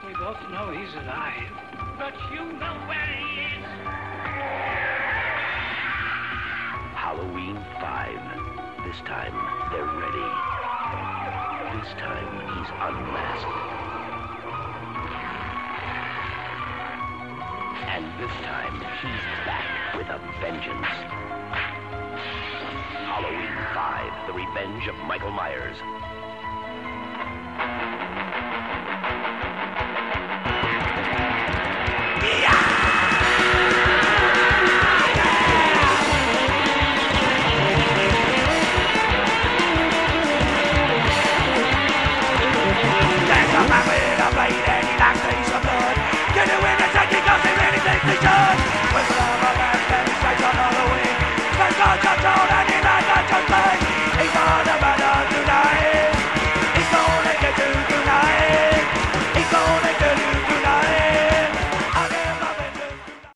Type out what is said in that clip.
We both know he's alive. But you know where he is. Halloween 5. This time, they're ready. This time, he's unmasked. And this time, he's back with a vengeance. Halloween 5, The Revenge of Michael Myers.